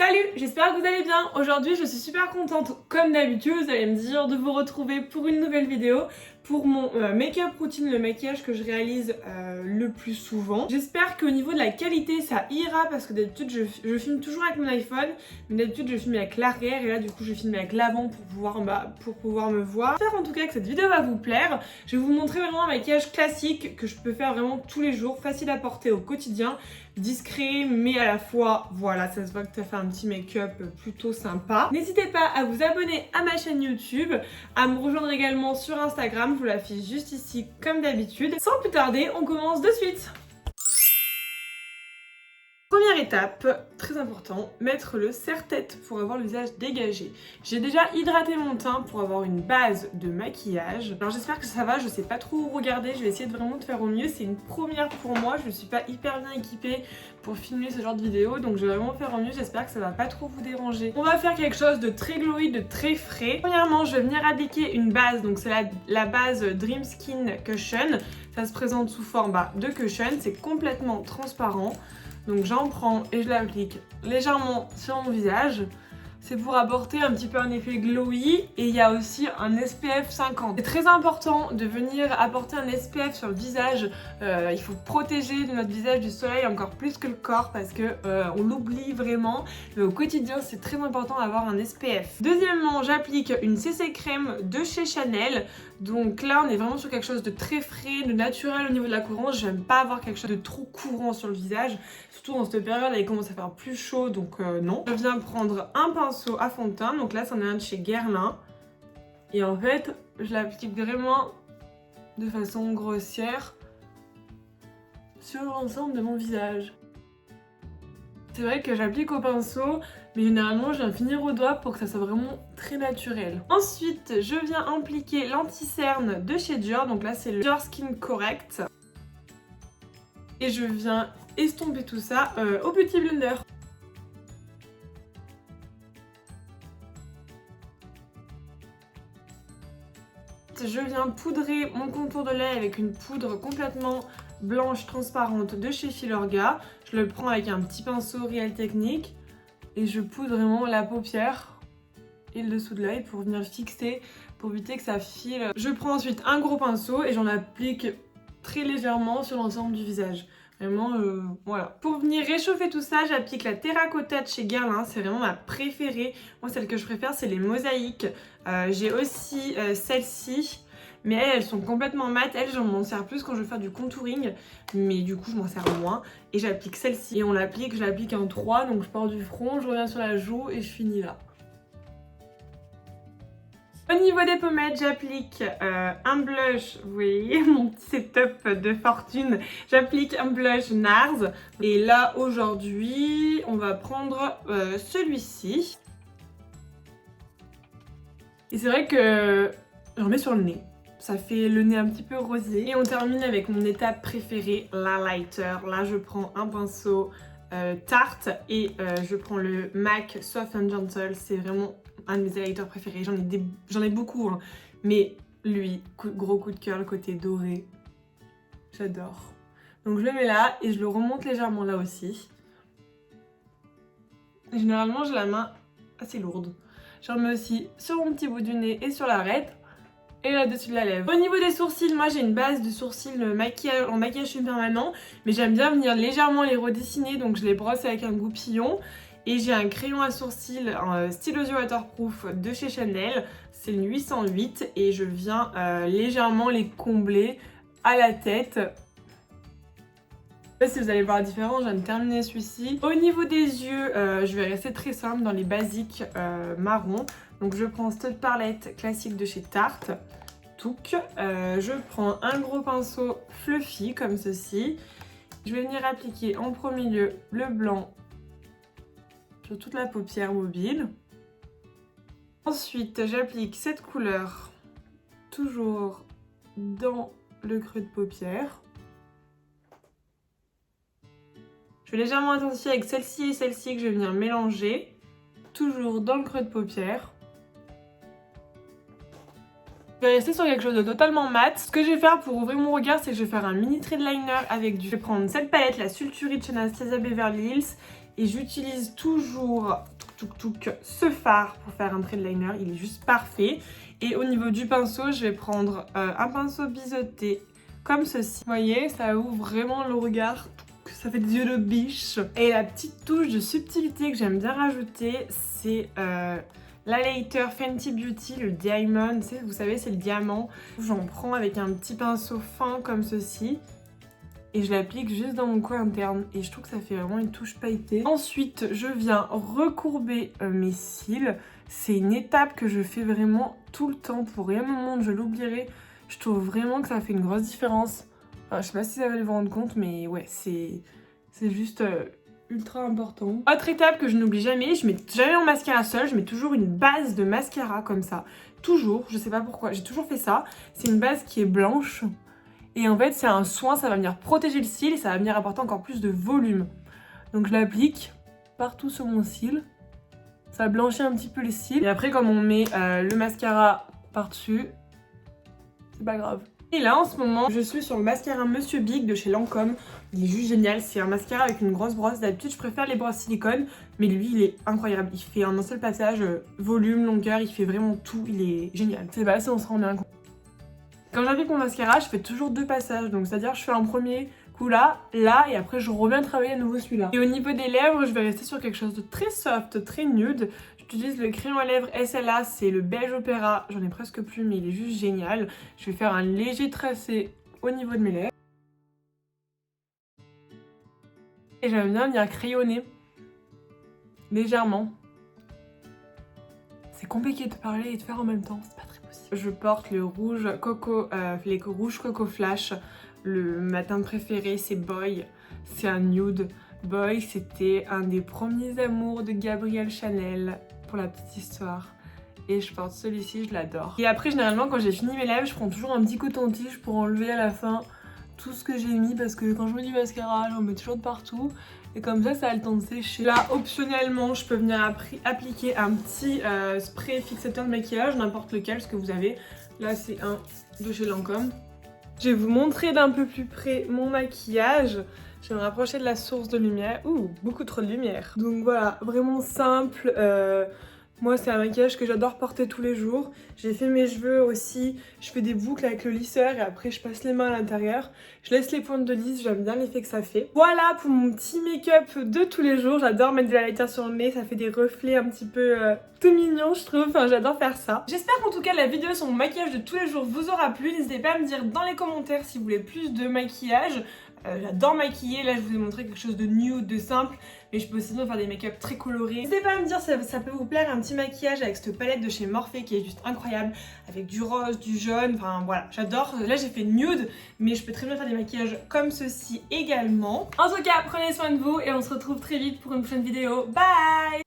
Salut, j'espère que vous allez bien. Aujourd'hui je suis super contente comme d'habitude, vous allez me dire, de vous retrouver pour une nouvelle vidéo pour mon make-up routine, le maquillage que je réalise le plus souvent. J'espère qu'au niveau de la qualité ça ira parce que d'habitude je filme toujours avec mon iPhone, mais d'habitude je filme avec l'arrière et là du coup je filme avec l'avant pour pouvoir me voir. J'espère en tout cas que cette vidéo va vous plaire. Je vais vous montrer vraiment un maquillage classique que je peux faire vraiment tous les jours, facile à porter au quotidien, discret mais à la fois voilà, ça se voit que tu as fait un petit make-up plutôt sympa. N'hésitez pas à vous abonner à ma chaîne YouTube, à me rejoindre également sur Instagram, je vous l'affiche juste ici comme d'habitude. Sans plus tarder, on commence de suite. Première étape, très important, mettre le serre-tête pour avoir le visage dégagé. J'ai déjà hydraté mon teint pour avoir une base de maquillage. Alors j'espère que ça va, je sais pas trop où regarder, je vais essayer de vraiment de faire au mieux. C'est une première pour moi, je ne suis pas hyper bien équipée pour filmer ce genre de vidéo, donc je vais vraiment faire au mieux, j'espère que ça va pas trop vous déranger. On va faire quelque chose de très glowy, de très frais. Premièrement, je vais venir appliquer une base, donc c'est la base Dream Skin Cushion. Ça se présente sous forme de cushion, c'est complètement transparent. Donc j'en prends et je l'applique légèrement sur mon visage. C'est pour apporter un petit peu un effet glowy et il y a aussi un SPF 50. C'est très important de venir apporter un SPF sur le visage. Il faut protéger notre visage du soleil encore plus que le corps parce que on l'oublie vraiment. Mais au quotidien, c'est très important d'avoir un SPF. Deuxièmement, j'applique une CC crème de chez Chanel. Donc là, on est vraiment sur quelque chose de très frais, de naturel au niveau de la courance. J'aime pas avoir quelque chose de trop courant sur le visage. Surtout en cette période, là, il commence à faire plus chaud, donc non. Je viens prendre un pinceau à fond de teint. Donc là, c'en est un de chez Guerlain. Et en fait, je l'applique vraiment de façon grossière sur l'ensemble de mon visage. C'est vrai que j'applique au pinceau, mais généralement je viens finir au doigt pour que ça soit vraiment très naturel. Ensuite, je viens appliquer l'anti-cerne de chez Dior, donc là c'est le Dior Skin Correct. Et je viens estomper tout ça au petit blender. Je viens poudrer mon contour de lait avec une poudre complètement blanche transparente de chez Filorga. Je le prends avec un petit pinceau Real Technique et je poudre vraiment la paupière et le dessous de l'œil pour venir fixer, pour éviter que ça file. Je prends ensuite un gros pinceau et j'en applique très légèrement sur l'ensemble du visage. Vraiment, voilà. Pour venir réchauffer tout ça, j'applique la terracotta de chez Guerlain. C'est vraiment ma préférée. Moi, celle que je préfère, c'est les mosaïques. J'ai aussi celle-ci. Mais elles sont complètement mates. Elles, j'en m'en sers plus quand je veux faire du contouring. Mais du coup, je m'en sers moins. Et j'applique celle-ci. Et je l'applique en 3. Donc, je pars du front, je reviens sur la joue et je finis là. Au niveau des pommettes, j'applique un blush, vous voyez mon petit setup de fortune, j'applique un blush NARS. Et là aujourd'hui, on va prendre celui-ci. Et c'est vrai que j'en mets sur le nez. Ça fait le nez un petit peu rosé. Et on termine avec mon étape préférée, l'highlighter. Là je prends un pinceau Tarte et je prends le MAC Soft and Gentle. C'est vraiment un de mes highlighters préférés. J'en ai beaucoup, hein. Mais lui, gros coup de cœur, le côté doré. J'adore. Donc je le mets là et je le remonte légèrement là aussi. Généralement j'ai la main assez lourde. J'en mets aussi sur mon petit bout du nez et sur l'arête. Et là-dessus de la lèvre. Au niveau des sourcils, moi j'ai une base de sourcils en maquillage semi-permanent, mais j'aime bien venir légèrement les redessiner, donc je les brosse avec un goupillon. Et j'ai un crayon à sourcils Stylosie Waterproof de chez Chanel, c'est le 808 et je viens légèrement les combler à la tête. Si vous allez voir la différence, je viens de terminer celui-ci. Au niveau des yeux, je vais rester très simple dans les basiques marron. Donc je prends cette palette classique de chez Tarte, Touk. Je prends un gros pinceau fluffy comme ceci. Je vais venir appliquer en premier lieu le blanc sur toute la paupière mobile. Ensuite, j'applique cette couleur toujours dans le creux de paupière. Je vais légèrement intensifier avec celle-ci et celle-ci que je vais venir mélanger, toujours dans le creux de paupière. Je vais rester sur quelque chose de totalement mat. Ce que je vais faire pour ouvrir mon regard, c'est que je vais faire un mini trait de liner avec du... Je vais prendre cette palette, la Sulturi de chez Anastasia Beverly Hills. Et j'utilise toujours ce fard pour faire un trait de liner, il est juste parfait. Et au niveau du pinceau, je vais prendre un pinceau biseauté comme ceci. Vous voyez, ça ouvre vraiment le regard, ça fait des yeux de biche. Et la petite touche de subtilité que j'aime bien rajouter, c'est l'highlighter Fenty Beauty, le Diamond, vous savez, c'est le diamant. J'en prends avec un petit pinceau fin comme ceci. Et je l'applique juste dans mon coin interne et je trouve que ça fait vraiment une touche pailletée. Ensuite, je viens recourber mes cils. C'est une étape que je fais vraiment tout le temps. Pour rien au monde, je l'oublierai. Je trouve vraiment que ça fait une grosse différence. Enfin, je sais pas si vous allez vous rendre compte, mais ouais, c'est juste ultra important. Autre étape que je n'oublie jamais, je mets jamais mon mascara seul, je mets toujours une base de mascara comme ça. Toujours, je sais pas pourquoi, j'ai toujours fait ça. C'est une base qui est blanche. Et en fait, c'est un soin, ça va venir protéger le cil et ça va venir apporter encore plus de volume. Donc je l'applique partout sur mon cil. Ça blanchit un petit peu les cils. Et après, comme on met le mascara par-dessus, c'est pas grave. Et là, en ce moment, je suis sur le mascara Monsieur Big de chez Lancôme. Il est juste génial. C'est un mascara avec une grosse brosse. D'habitude, je préfère les brosses silicone. Mais lui, il est incroyable. Il fait en un seul passage volume, longueur. Il fait vraiment tout. Il est génial. Je sais pas si on se rend bien compte. Quand j'applique mon mascara, je fais toujours 2 passages, donc c'est-à-dire je fais un premier coup là, et après je reviens travailler à nouveau celui-là. Et au niveau des lèvres, je vais rester sur quelque chose de très soft, très nude. J'utilise le crayon à lèvres SLA, c'est le beige opéra, j'en ai presque plus mais il est juste génial. Je vais faire un léger tracé au niveau de mes lèvres. Et j'aime bien venir crayonner, légèrement. C'est compliqué de parler et de faire en même temps, c'est pas très possible. Je porte le rouge coco, les rouges coco flash. Le matin préféré, c'est Boy. C'est un nude. Boy, c'était un des premiers amours de Gabrielle Chanel, pour la petite histoire. Et je porte celui-ci, je l'adore. Et après, généralement, quand j'ai fini mes lèvres, je prends toujours un petit coton-tige pour enlever à la fin tout ce que j'ai mis. Parce que quand je mets du mascara, j'en mets toujours de partout. Et comme ça a le temps de sécher. Là, optionnellement, je peux venir appliquer un petit spray fixateur de maquillage, n'importe lequel, ce que vous avez. Là, c'est un de chez Lancôme. Je vais vous montrer d'un peu plus près mon maquillage. Je vais me rapprocher de la source de lumière. Ouh, beaucoup trop de lumière. Donc voilà, vraiment simple. Moi, c'est un maquillage que j'adore porter tous les jours. J'ai fait mes cheveux aussi. Je fais des boucles avec le lisseur et après, je passe les mains à l'intérieur. Je laisse les pointes de lisse, j'aime bien l'effet que ça fait. Voilà pour mon petit make-up de tous les jours. J'adore mettre de l'highlighter sur le nez. Ça fait des reflets un petit peu tout mignons, je trouve. Enfin, j'adore faire ça. J'espère qu'en tout cas, la vidéo sur mon maquillage de tous les jours vous aura plu. N'hésitez pas à me dire dans les commentaires si vous voulez plus de maquillage. J'adore maquiller, là je vous ai montré quelque chose de nude, de simple, mais je peux aussi faire des make-up très colorés. N'hésitez pas à me dire si ça peut vous plaire un petit maquillage avec cette palette de chez Morphe qui est juste incroyable, avec du rose, du jaune, enfin voilà, j'adore. Là j'ai fait nude, mais je peux très bien faire des maquillages comme ceci également. En tout cas, prenez soin de vous et on se retrouve très vite pour une prochaine vidéo. Bye!